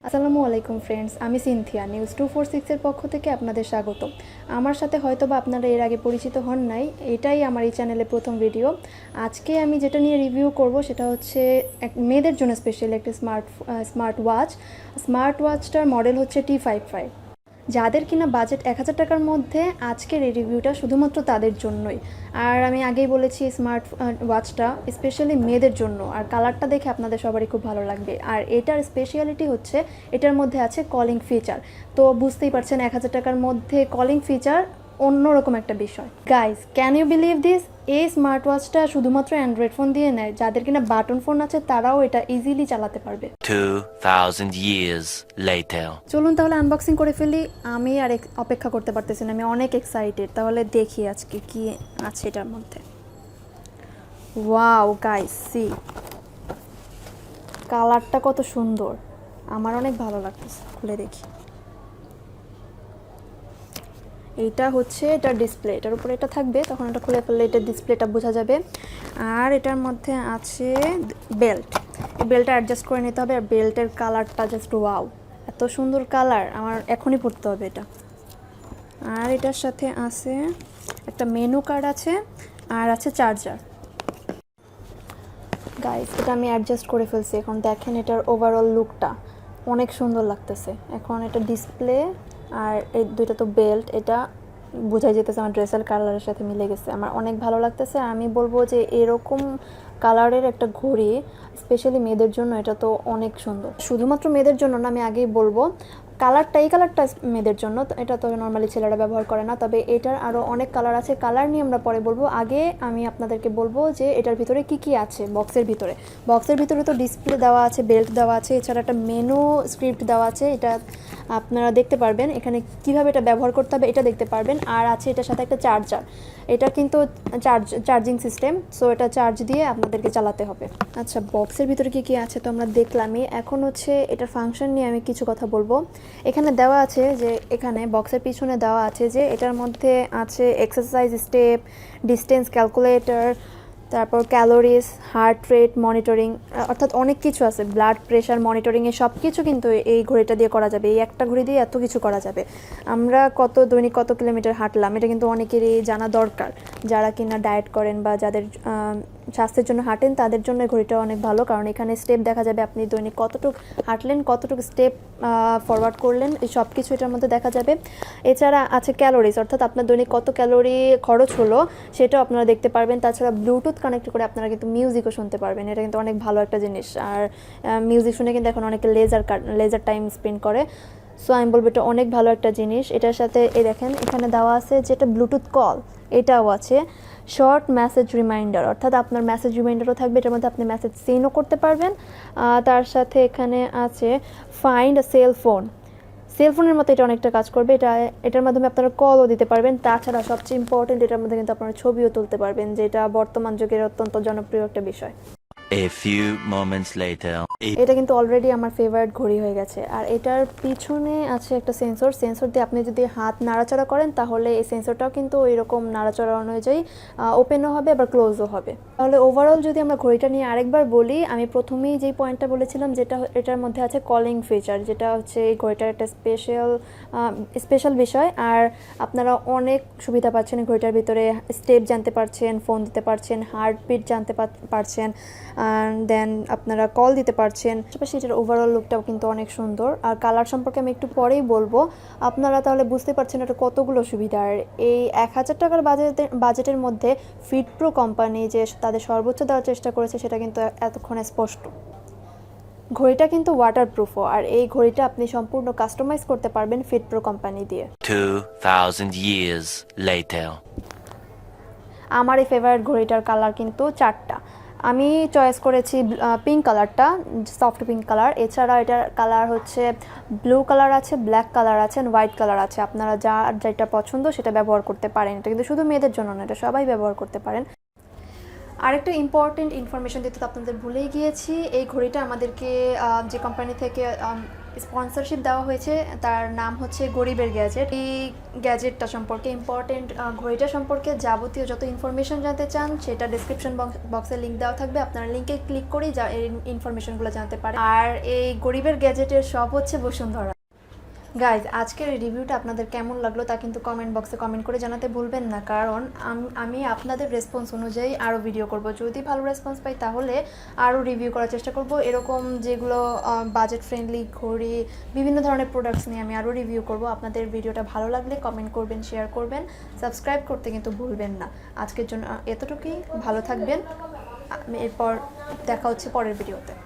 আসসালামু আলাইকুম ফ্রেন্ডস, আমি সিনথিয়া নিউজ 246 এর পক্ষ থেকে আপনাদের স্বাগত। আমার সাথে হয়তোবা আপনারা এর আগে পরিচিত হন নাই, এটাই আমার এই চ্যানেলে প্রথম ভিডিও। আজকে আমি যেটা নিয়ে রিভিউ করব সেটা হচ্ছে মেয়েদের জন্য স্পেশাল একটি স্মার্ট ওয়াচটার মডেল হচ্ছে T55। যাদের কিনা বাজেট 1000 টাকার মধ্যে আজকের এই রিভিউটা শুধুমাত্র তাদের জন্যই। আর আমি আগেই বলেছি স্মার্ট ওয়াচটা স্পেশালি মেয়েদের জন্য, আর কালারটা দেখে আপনাদের সবারই খুব ভালো লাগবে। আর এটার স্পেশালিটি হচ্ছে এটার মধ্যে আছে কলিং ফিচার। তো বুঝতেই পারছেন 1000 টাকার মধ্যে কলিং ফিচার অন্যরকম একটা বিষয়। Guys, can you believe this? এই স্মার্ট ওয়াচটা শুধুমাত্র অ্যান্ড্রয়েড ফোন দিয়ে নেয়, যাদের কিনা বাটন ফোন আছে তারাও এটা ইজিলি চালাতে পারবে। 2000 years later. চলুন তাহলে আনবক্সিং করে ফেলি। আমি আর অপেক্ষা করতে পারতেছি না, আমি অনেক এক্সাইটেড। তাহলে দেখি আজকে কি আছে এটার মধ্যে। ওয়াও গাইস, সি কালারটা কত সুন্দর, আমার অনেক ভালো লাগতেছে। খুলে দেখি। এইটা হচ্ছে এটার ডিসপ্লে, এটার উপরে এটা থাকবে, তখন এটা খুলে ফেললে এটার ডিসপ্লেটা বোঝা যাবে। আর এটার মধ্যে আছে বেল্ট, এই বেল্টটা অ্যাডজাস্ট করে নিতে হবে। আর বেল্টের কালারটা জাস্ট ওয়াও, এত সুন্দর কালার, আমার এখনই পড়তে হবে এটা। আর এটার সাথে আছে একটা মেনু কার্ড আছে, আর আছে চার্জার। গাইস, এটা আমি অ্যাডজাস্ট করে ফেলছি। এখন দেখেন এটার ওভারঅল লুকটা অনেক সুন্দর লাগতেছে। এখন এটা ডিসপ্লে আর এই দুইটা তো বেল্ট, এটা বোঝাই যেতেছে আমার ড্রেসের কালারের সাথে মিলে গেছে। আমার অনেক ভালো লাগতেছে। আমি বলবো যে এরকম কালারের একটা ঘড়ি স্পেশালি মেয়েদের জন্য এটা তো অনেক সুন্দর। শুধুমাত্র মেয়েদের জন্য না, আমি আগেই বলবো এই কালারটা মেয়েদের জন্য, এটা তো নর্মালি ছেলেরা ব্যবহার করে না। তবে এটার আরও অনেক কালার আছে, কালার নিয়ে আমরা পরে বলবো। আগে আমি আপনাদেরকে বলবো যে এটার ভিতরে কি কি আছে। বক্সের ভিতরে তো ডিসপ্লে দেওয়া আছে, বেল্ট দেওয়া আছে, এছাড়া একটা মেনু স্ক্রিপ্ট দেওয়া আছে, এটা আপনারা দেখতে পারবেন। এখানে কিভাবে এটা ব্যবহার করতে হবে এটা দেখতে পারবেন। আর আছে এটার সাথে একটা চার্জার, এটা কিন্তু চার্জিং সিস্টেম, সো এটা চার্জ দিয়ে আপনাদেরকে চালাতে হবে। আচ্ছা, বক্সের ভিতরে কি কি আছে তো আমরা দেখলামই। এখন হচ্ছে এটার ফাংশন নিয়ে আমি কিছু কথা বলবো। এখানে দেওয়া আছে যে, এখানে বক্সের পিছনে দেওয়া আছে যে এটার মধ্যে আছে এক্সারসাইজ স্টেপ, ডিস্টেন্স ক্যালকুলেটর, তারপর ক্যালোরিজ, হার্ট রেট মনিটরিং, অর্থাৎ অনেক কিছু আছে। ব্লাড প্রেশার মনিটরিংয়ে সব কিছু কিন্তু এই ঘড়িটা দিয়ে করা যাবে। এই একটা ঘড়ি দিয়ে এত কিছু করা যাবে। আমরা দৈনিক কত কিলোমিটার হাঁটলাম এটা কিন্তু অনেকেরই জানা দরকার। যারা কিনা ডায়েট করেন বা যাদের স্বাস্থ্যের জন্য হাঁটেন তাদের জন্য ঘড়িটা অনেক ভালো, কারণ এখানে স্টেপ দেখা যাবে, আপনি দৈনিক কতটুকু হাঁটলেন, কতটুকু স্টেপ ফরওয়ার্ড করলেন, এই সব কিছু এটার মধ্যে দেখা যাবে। এছাড়া আছে ক্যালোরিজ, অর্থাৎ আপনার দৈনিক কত ক্যালোরি খরচ হলো সেটাও আপনারা দেখতে পারবেন। তাছাড়া ব্লুটুথ কানেক্ট করে আপনারা কিন্তু মিউজিকও শুনতে পারবেন, এটা কিন্তু অনেক ভালো একটা জিনিস। আর মিউজিক শুনে কিন্তু এখন অনেকে লেজার টাইম স্পেন্ড করে, সো আমি বলবো এটা অনেক ভালো একটা জিনিস। এটার সাথে দেখেন এখানে দেওয়া আছে যেটা ব্লুটুথ কল, এটাও আছে। শর্ট মেসেজ রিমাইন্ডার, অর্থাৎ আপনার মেসেজ রিমাইন্ডারও থাকবে, এটার মধ্যে আপনি মেসেজ সেন্ডও করতে পারবেন। তার সাথে এখানে আছে ফাইন্ড সেলফোনের মতো এটা অনেকটা কাজ করবে। এটার মাধ্যমে আপনারা কলও দিতে পারবেন। তাছাড়া সবচেয়ে ইম্পর্টেন্ট, এটার মধ্যে কিন্তু আপনারা ছবিও তুলতে পারবেন, যেটা বর্তমান যুগের অত্যন্ত জনপ্রিয় একটা বিষয়। A few moments later. এটা কিন্তু অলরেডি আমার ফেভারিট ঘড়ি হয়ে গেছে। আর এটার পিছনে আছে একটা সেন্সর দিয়ে আপনি যদি হাত নাড়াচাড়া করেন তাহলে এই সেন্সরটাও কিন্তু এরকম নাড়াচাড়া অনুযায়ী ওপেনও হবে আবার ক্লোজও হবে। তাহলে ওভারঅল যদি আমরা ঘড়িটা নিয়ে আরেকবার বলি, আমি প্রথমেই যেই পয়েন্টটা বলেছিলাম যেটা এটার মধ্যে আছে কলিং ফিচার, যেটা হচ্ছে এই ঘড়িটার একটা স্পেশাল বিষয়। আর আপনারা অনেক সুবিধা পাচ্ছেন এই ঘড়িটার ভিতরে। স্টেপ জানতে পারছেন, ফোন দিতে পারছেন, হার্টবিট জানতে পারছেন, দেন আপনারা কল দিতে পারছেন। পাশাপাশি এটার ওভারঅল লুকটাও কিন্তু অনেক সুন্দর। আর কালার সম্পর্কে আমি একটু পরেই বলবো। আপনারা তাহলে বুঝতে পারছেন এটা কতগুলো সুবিধা। আর এই 1000 টাকার বাজেটের মধ্যে ফিট প্রো কোম্পানি যে তাদের সর্বোচ্চ দেওয়ার চেষ্টা করেছে সেটা কিন্তু এতক্ষণে স্পষ্ট। ঘড়িটা কিন্তু ওয়াটারপ্রুফও, আর এই ঘড়িটা আপনি সম্পূর্ণ কাস্টমাইজ করতে পারবেন ফিট প্রো কোম্পানি দিয়ে। 2000 years later. আমার এই ফেভারিট ঘড়িটার কালার কিন্তু 4টা। আমি চয়েস করেছি পিঙ্ক কালারটা, সফট পিঙ্ক কালার। এছাড়া এটার কালার হচ্ছে ব্লু কালার আছে, ব্ল্যাক কালার আছে, হোয়াইট কালার আছে। আপনারা যেটা পছন্দ সেটা ব্যবহার করতে পারেন। এটা কিন্তু শুধু মেয়েদের জন্য না, এটা সবাই ব্যবহার করতে পারেন। আরেকটা ইম্পর্টেন্ট ইনফরমেশন দিতে আপনাদের ভুলেই গিয়েছি। এই ঘড়িটা আমাদেরকে যে কোম্পানি থেকে স্পন্সরশিপ দেওয়া হয়েছে, তার নাম হচ্ছে গরিবের গ্যাজেট। এই গ্যাজেটটা সম্পর্কে ইম্পর্টেন্ট, ঘড়িটা সম্পর্কে যাবতীয় যত ইনফরমেশন জানতে চান সেটা ডিসক্রিপশন বক্সে লিঙ্ক দেওয়া থাকবে, আপনারা লিঙ্কে ক্লিক করেই এই ইনফরমেশনগুলো জানতে পারেন। আর এই গরিবের গ্যাজেটের শপ হচ্ছে বসুন্ধরা। গাইজ, আজকের এই রিভিউটা আপনাদের কেমন লাগলো তা কিন্তু কমেন্ট বক্সে কমেন্ট করে জানাতে ভুলবেন না, কারণ আমি আপনাদের রেসপন্স অনুযায়ী আরও ভিডিও করব। যদি ভালো রেসপন্স পাই তাহলে আরও রিভিউ করার চেষ্টা করব। এরকম যেগুলো বাজেট ফ্রেন্ডলি ঘড়ি, বিভিন্ন ধরনের প্রোডাক্টস নিয়ে আমি আরও রিভিউ করব। আপনাদের ভিডিওটা ভালো লাগলে কমেন্ট করবেন, শেয়ার করবেন, সাবস্ক্রাইব করতে কিন্তু ভুলবেন না। আজকের জন্য এতটুকুই, ভালো থাকবেন। এরপর দেখা হচ্ছে পরের ভিডিওতে।